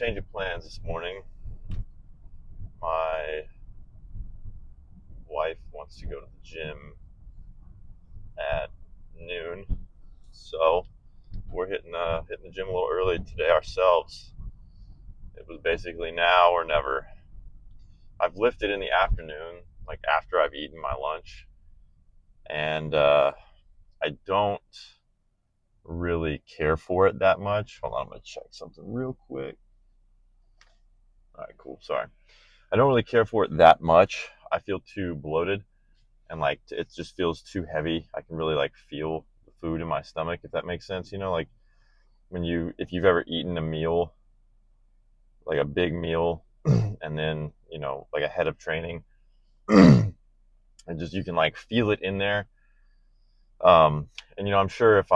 change of plans this morning. My wife wants to go to the gym at noon, so we're hitting the gym a little early today ourselves. It was basically now or never. I've lifted in the afternoon, like after I've eaten my lunch, and I don't really care for it that much. Hold on, I'm gonna check something real quick. All right, cool. Sorry. I don't really care for it that much. I feel too bloated and like it just feels too heavy. I can really like feel the food in my stomach, if that makes sense. Like if you've ever eaten a meal, like a big meal, and then like ahead of training, and just you can like feel it in there. And I'm sure if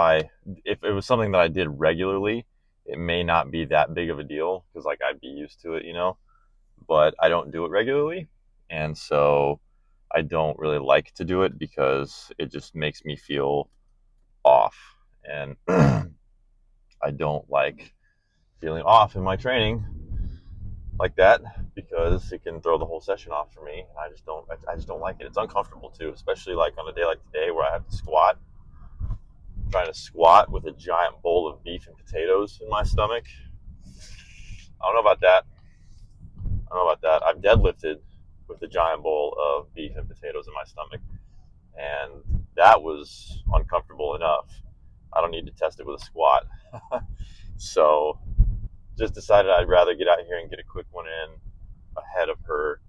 it was something that I did regularly, it may not be that big of a deal because like I'd be used to it, but I don't do it regularly, and so I don't really like to do it because it just makes me feel off, and I don't like feeling off in my training like that because it can throw the whole session off for me. And I just don't like it. It's uncomfortable too, especially like on a day like today where I have to squat. I'm trying to squat with a giant bowl of beef and potatoes in my stomach. I don't know about that. I've deadlifted with a giant bowl of beef and potatoes in my stomach, and that was uncomfortable enough. I don't need to test it with a squat. So just decided I'd rather get out here and get a quick one in ahead of her.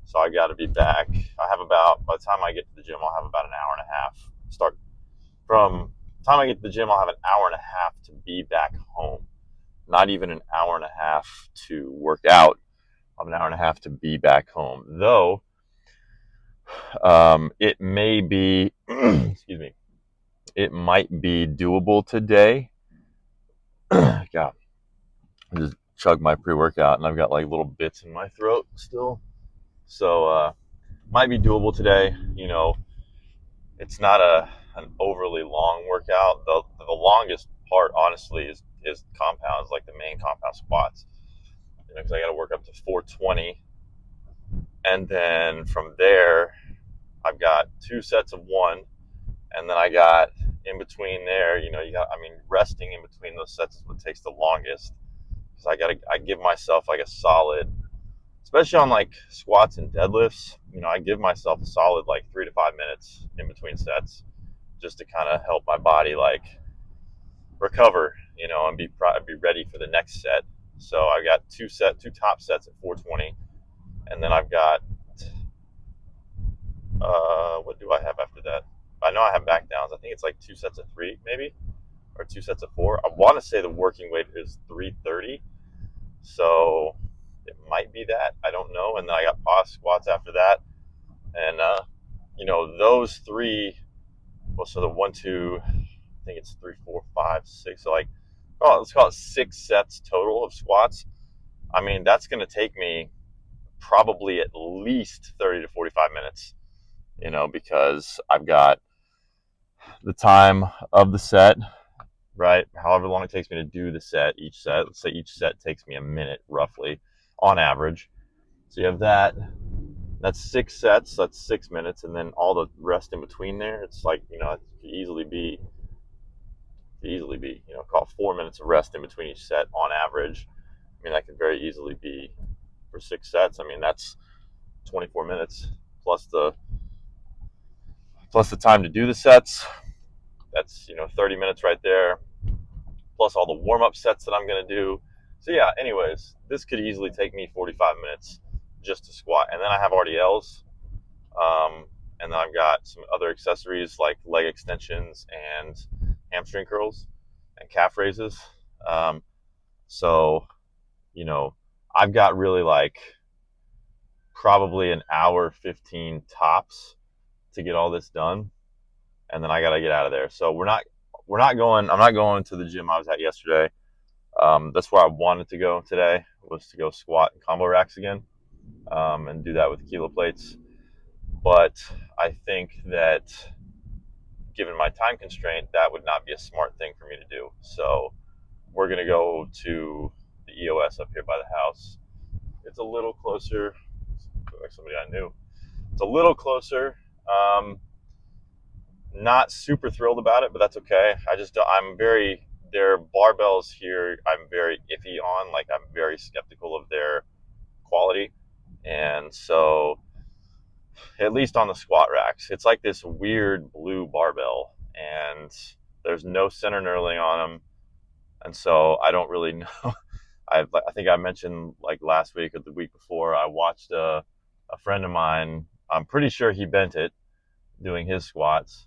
So I got to be back. By the time I get to the gym, I'll have about an hour and a half. From the time I get to the gym, I'll have an hour and a half to be back home. Not even an hour and a half to work out. I have an hour and a half to be back home. Though, it may be, excuse me, it might be doable today. God, I just chugged my pre-workout and I've got like little bits in my throat still. So, might be doable today. It's not an overly long workout. The longest part, honestly, is compounds, like the main compound squats. Because I got to work up to 420, and then from there, I've got 2 sets of one, and then I got in between there. Resting in between those sets is what takes the longest. Because I give myself like a solid, especially on like squats and deadlifts. I give myself a solid like 3 to 5 minutes in between sets, just to kind of help my body like recover, and be ready for the next set. So I've got two top sets at 420, and then I've got what do I have after that? I know I have back downs. I think it's like 2 sets of 3, maybe, or 2 sets of 4. I want to say the working weight is 330, so it might be that. I don't know. And then I got pause squats after that, and those three. Well, so the 1, 2, I think it's 3, 4, 5, 6. So like, let's call it 6 sets total of squats. That's going to take me probably at least 30 to 45 minutes, because I've got the time of the set, right? However long it takes me to do the set, each set. Let's say each set takes me a minute, roughly, on average. So you have that. That's 6 sets. That's 6 minutes, and then all the rest in between there. It's like it could easily be, call 4 minutes of rest in between each set on average. That could very easily be for 6 sets. That's 24 minutes plus the time to do the sets. That's 30 minutes right there, plus all the warm-up sets that I'm going to do. So yeah, anyways, this could easily take me 45 minutes just to squat. And then I have RDLs, and then I've got some other accessories like leg extensions and hamstring curls and calf raises. So I've got really like probably an hour 15 tops to get all this done, and then I got to get out of there. So I'm not going to the gym I was at yesterday. That's where I wanted to go today, was to go squat and combo racks again, and do that with kilo plates. But I think that given my time constraint, that would not be a smart thing for me to do. So we're going to go to the EOS up here by the house. It's a little closer. Like somebody I knew. It's a little closer. Not super thrilled about it, but that's okay. Their barbells here, I'm very iffy on. Like, I'm very skeptical of their quality. And so, at least on the squat racks, it's like this weird blue barbell, and there's no center knurling on them. And so I don't really know. I think I mentioned like last week or the week before, I watched a friend of mine. I'm pretty sure he bent it doing his squats,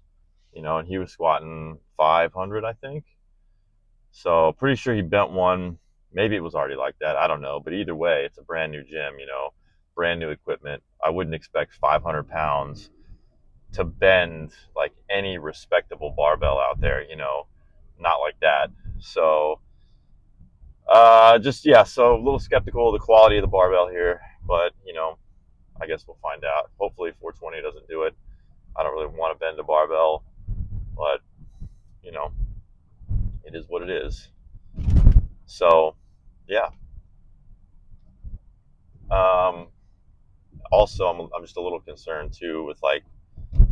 and he was squatting 500, I think. So pretty sure he bent one. Maybe it was already like that. I don't know. But either way, it's a brand new gym, brand new equipment. I wouldn't expect 500 pounds to bend like any respectable barbell out there, not like that. So, so a little skeptical of the quality of the barbell here, but, I guess we'll find out. Hopefully 420 doesn't do it. I don't really want to bend a barbell, but, it is what it is. So, yeah. Also, I'm just a little concerned too with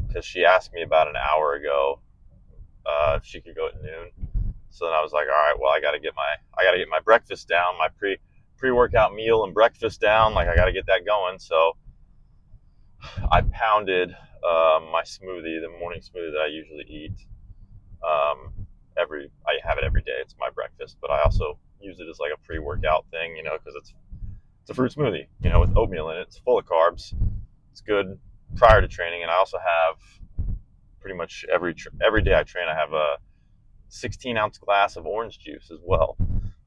because she asked me about an hour ago if she could go at noon. So then I was like, all right, well, I gotta get my breakfast down, my pre-workout meal and breakfast down. Like, I gotta get that going. So I pounded my smoothie, the morning smoothie that I usually eat. I have it every day. It's my breakfast, but I also use it as like a pre-workout thing, because it's a fruit smoothie, with oatmeal in it. It's full of carbs. It's good prior to training, and I also have pretty much every day I train, I have a 16-ounce glass of orange juice as well.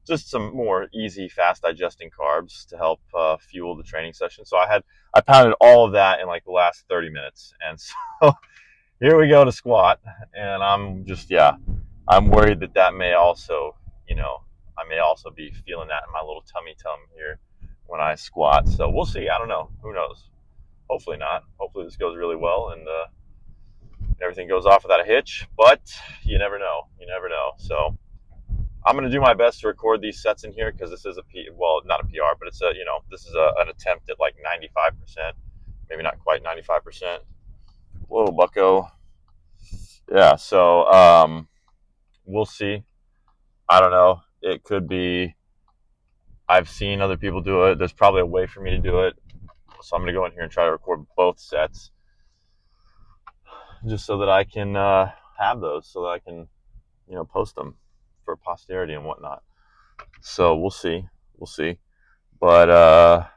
Just some more easy, fast digesting carbs to help fuel the training session. So I pounded all of that in like the last 30 minutes, and so here we go to squat, and I'm worried that may also, I may also be feeling that in my little tummy here when I squat. So we'll see. I don't know. Who knows? Hopefully not. Hopefully this goes really well and everything goes off without a hitch. But you never know. You never know. So I'm going to do my best to record these sets in here because this is not a PR, but it's this is an attempt at like 95%. Maybe not quite 95%. Whoa, bucko. Yeah, so we'll see. I don't know. It could be. I've seen other people do it. There's probably a way for me to do it. So I'm going to go in here and try to record both sets just so that I can have those, so that I can, post them for posterity and whatnot. So we'll see. We'll see. But,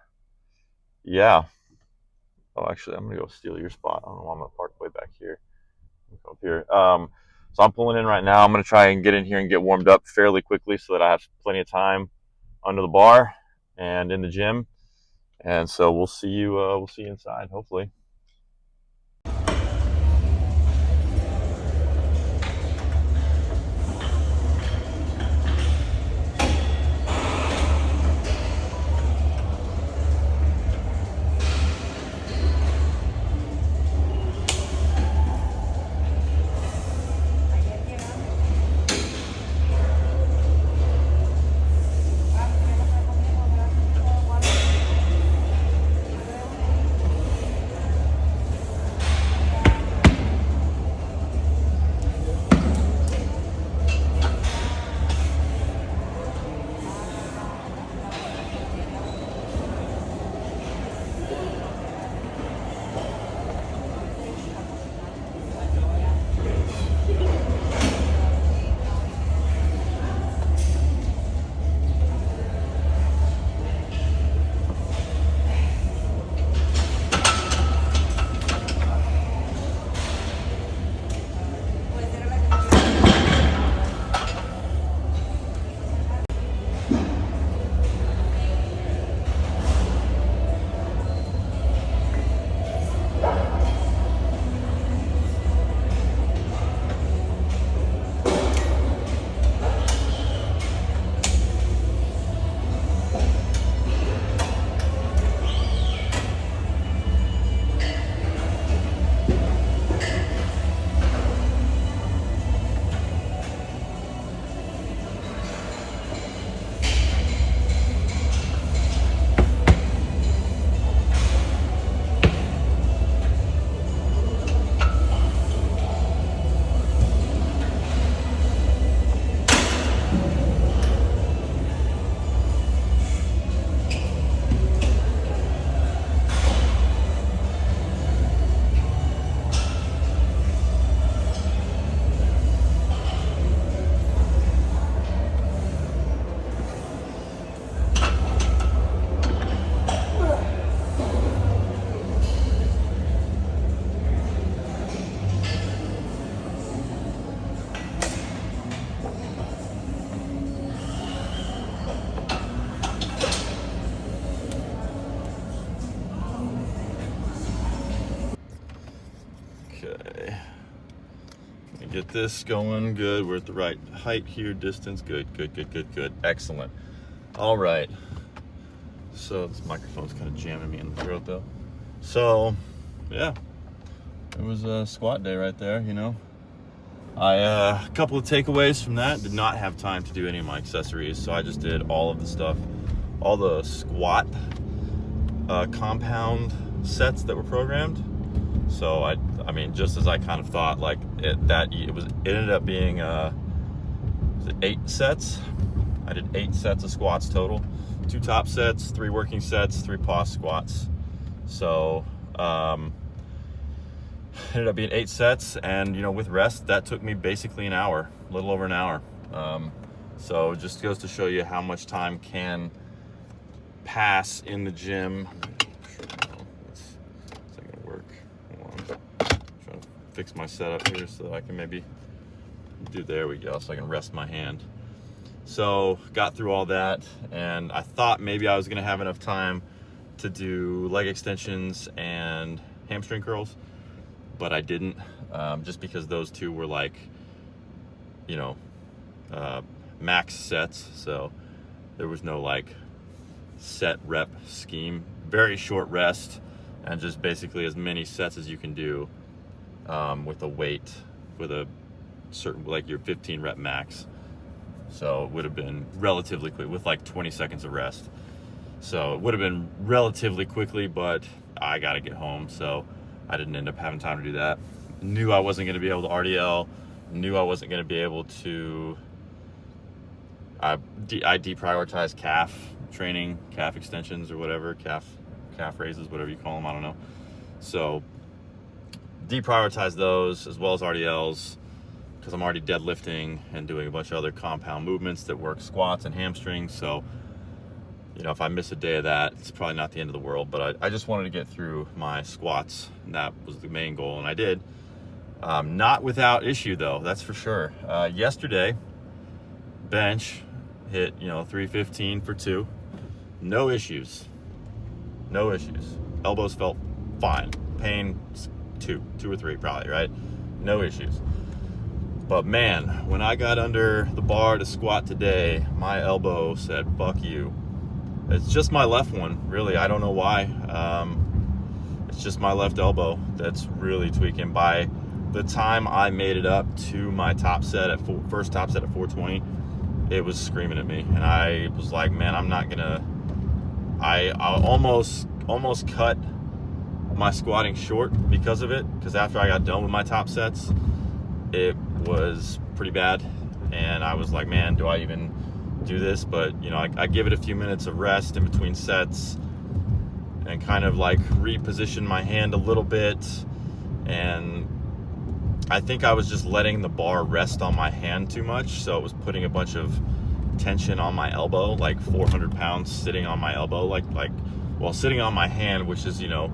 yeah. Oh, actually, I'm going to go steal your spot. I don't know why I'm going to park way back here. Go up here. So I'm pulling in right now. I'm going to try and get in here and get warmed up fairly quickly so that I have plenty of time under the bar and in the gym. And so we'll see you inside, hopefully. Okay. Get this going. Good. We're at the right height here. Distance. Good. Excellent. All right. So this microphone's kind of jamming me in the throat though. So, yeah. It was a squat day right there, you know. A couple of takeaways from that. Did not have time to do any of my accessories, so I just did all of the stuff, all the squat compound sets that were programmed. So I mean, just as I kind of thought, like it ended up being 8 sets. I did 8 sets of squats total, 2 top sets, 3 working sets, 3 pause squats. So ended up being 8 sets, and you know, with rest, that took me basically an hour, a little over an hour. So it just goes to show you how much time can pass in the gym. It's not gonna work. Hold on. I'm trying to fix my setup here so that I can maybe do. There we go. So I can rest my hand. So got through all that, and I thought maybe I was gonna have enough time to do leg extensions and hamstring curls, but I didn't, just because those 2 were like, you know, max sets. So there was no like set rep scheme, very short rest, and just basically as many sets as you can do with a weight, with a certain, like your 15 rep max. So it would have been relatively quick with like 20 seconds of rest. So it would have been relatively quickly, but I got to get home, so I didn't end up having time to do that. Knew I wasn't going to be able to RDL, knew I wasn't going to be able to, I deprioritized calf training, calf extensions or whatever, calf raises, whatever you call them, I don't know. So deprioritized those as well as RDLs, because I'm already deadlifting and doing a bunch of other compound movements that work squats and hamstrings. So, you know, if I miss a day of that, it's probably not the end of the world, but I just wanted to get through my squats, and that was the main goal, and I did. Not without issue though, that's for sure. Yesterday, bench hit, you know, 315 for 2. No issues. Elbows felt fine. Pain, 2 or 3 probably, right? No issues. But man, when I got under the bar to squat today, my elbow said, fuck you. It's just my left one, really. I don't know why. It's just my left elbow that's really tweaking. By the time I made it up to my top set at first top set at 420, it was screaming at me, and I was like, man, I'm not gonna. I almost cut my squatting short because of it. Because after I got done with my top sets, it was pretty bad, and I was like, man, do I even do this? But you know, I give it a few minutes of rest in between sets and kind of like reposition my hand a little bit, and I think I was just letting the bar rest on my hand too much, so it was putting a bunch of tension on my elbow, like 400 pounds sitting on my elbow, like well, sitting on my hand, which is, you know,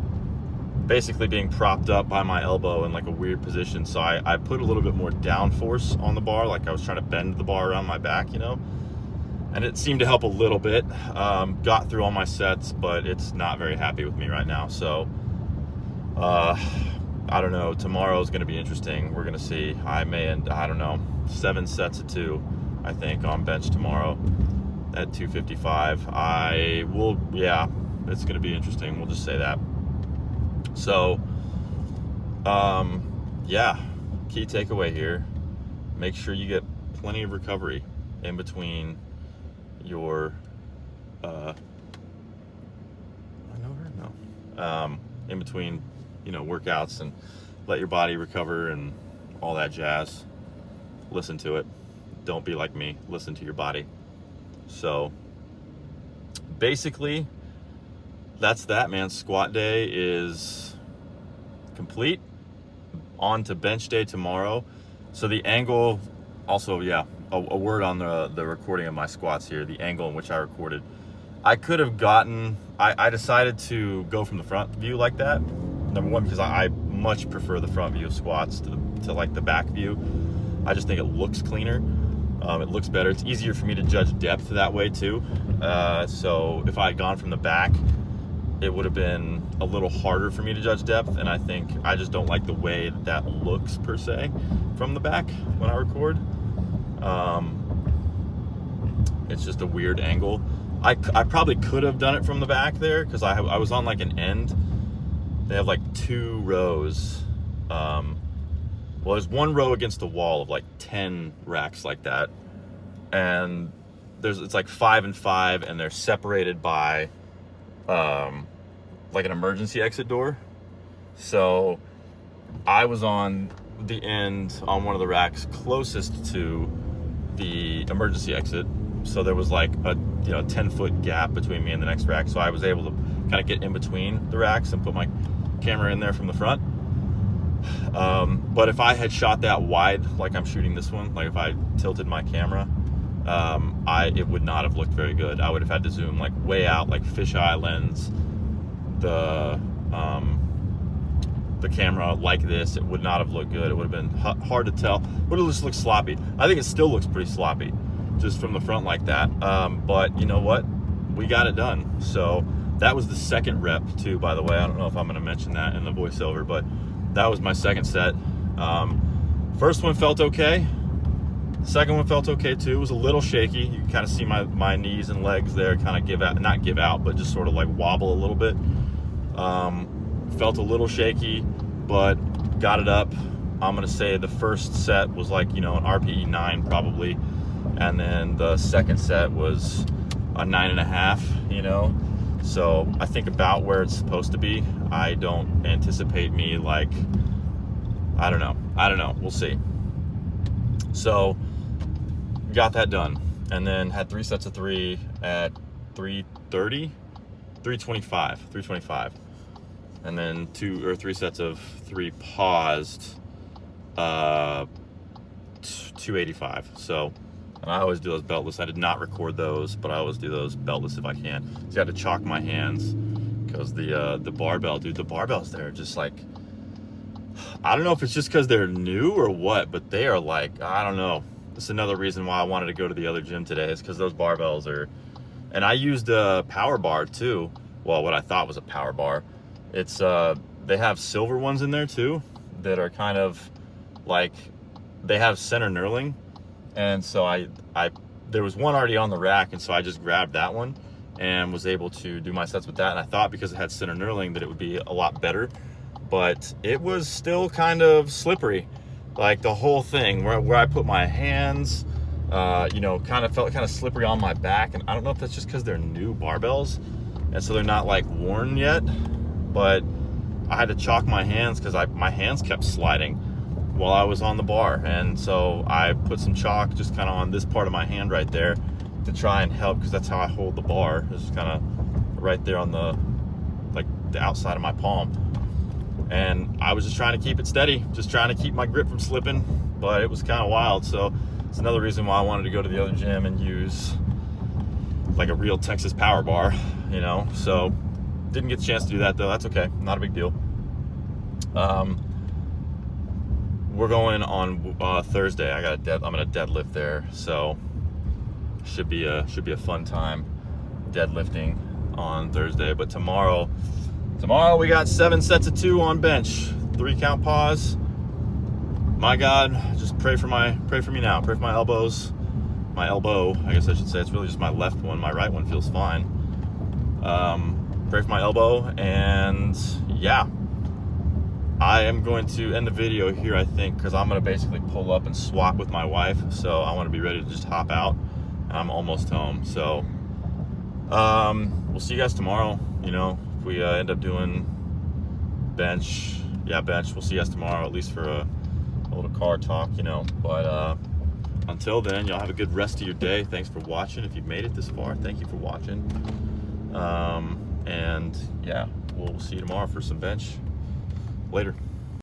basically being propped up by my elbow in like a weird position. So I put a little bit more down force on the bar, like I was trying to bend the bar around my back, you know, and it seemed to help a little bit. Got through all my sets, but it's not very happy with me right now. So I don't know, tomorrow's going to be interesting. We're going to see. I may end, I don't know, 7 sets of 2, I think, on bench tomorrow at 255. I will, yeah, it's going to be interesting. We'll just say that. So, yeah, key takeaway here, make sure you get plenty of recovery in between your, in between, you know, workouts, and let your body recover and all that jazz. Listen to it. Don't be like me. Listen to your body. So basically, that's that, man. Squat day is complete. On to bench day tomorrow. So the angle, also, yeah, a word on the recording of my squats here, the angle in which I recorded. I could have gotten, I decided to go from the front view like that. Number one, because I much prefer the front view of squats to like the back view. I just think it looks cleaner. It looks better. It's easier for me to judge depth that way too. So if I had gone from the back, it would have been a little harder for me to judge depth, and I think I just don't like the way that looks per se from the back when I record. It's just a weird angle. I probably could have done it from the back there, because I was on like an end. They have like 2 rows. Well, there's 1 row against the wall of like 10 racks like that, and it's like 5 and 5, and they're separated by like an emergency exit door. So I was on the end on one of the racks closest to the emergency exit, so there was like a 10-foot gap between me and the next rack, so I was able to kind of get in between the racks and put my camera in there from the front. But if I had shot that wide like I'm shooting this one, like if I tilted my camera, it would not have looked very good. I would have had to zoom like way out, like fisheye lens the camera like this. It would not have looked good. It would have been hard to tell. Would have just looked sloppy. I think it still looks pretty sloppy just from the front like that. But you know what? We got it done. So that was the second rep too, by the way. I don't know if I'm going to mention that in the voiceover, but that was my second set. First one felt okay. Second one felt okay too. It was a little shaky. You can kind of see my knees and legs there kind of not give out, but just sort of like wobble a little bit. Felt a little shaky, but got it up. I'm gonna say the first set was like, an RPE 9 probably, and then the second set was a 9.5, so I think about where it's supposed to be. I don't anticipate me like, I don't know, we'll see. So got that done, and then had 3 sets of 3 at 325, and then 2 or 3 sets of 3 paused, 285. So, and I always do those beltless. I did not record those, but I always do those beltless if I can. So I had to chalk my hands because the barbell, dude, the barbells there are just like, I don't know if it's just because they're new or what, but they are like, I don't know. That's another reason why I wanted to go to the other gym today, is because those barbells are, and I used a power bar too. Well, what I thought was a power bar. It's, they have silver ones in there too that are kind of like, they have center knurling. And so there was one already on the rack, and so I just grabbed that one and was able to do my sets with that. And I thought because it had center knurling that it would be a lot better, but it was still kind of slippery. Like the whole thing where I put my hands, kind of felt kind of slippery on my back. And I don't know if that's just because they're new barbells and so they're not like worn yet, but I had to chalk my hands because my hands kept sliding while I was on the bar. And so I put some chalk just kind of on this part of my hand right there to try and help, because that's how I hold the bar. It's just kind of right there on the outside of my palm. And I was just trying to keep it steady, just trying to keep my grip from slipping, but it was kind of wild. So it's another reason why I wanted to go to the other gym and use like a real Texas power bar, so didn't get the chance to do that though. That's okay, not a big deal. We're going on Thursday. I'm gonna deadlift there, so should be a fun time deadlifting on Thursday. But tomorrow we got 7 sets of 2 on bench, 3 count pause. My God, just pray for me now. Pray for my elbows. My elbow, I guess I should say. It's really just my left one. My right one feels fine. Pray for my elbow, and yeah. I am going to end the video here, I think, because I'm going to basically pull up and swap with my wife. So I want to be ready to just hop out. I'm almost home. So we'll see you guys tomorrow. If we end up doing bench. We'll see you guys tomorrow, at least for a little car talk, But until then, y'all have a good rest of your day. Thanks for watching. If you've made it this far, thank you for watching. And yeah, we'll see you tomorrow for some bench. Later.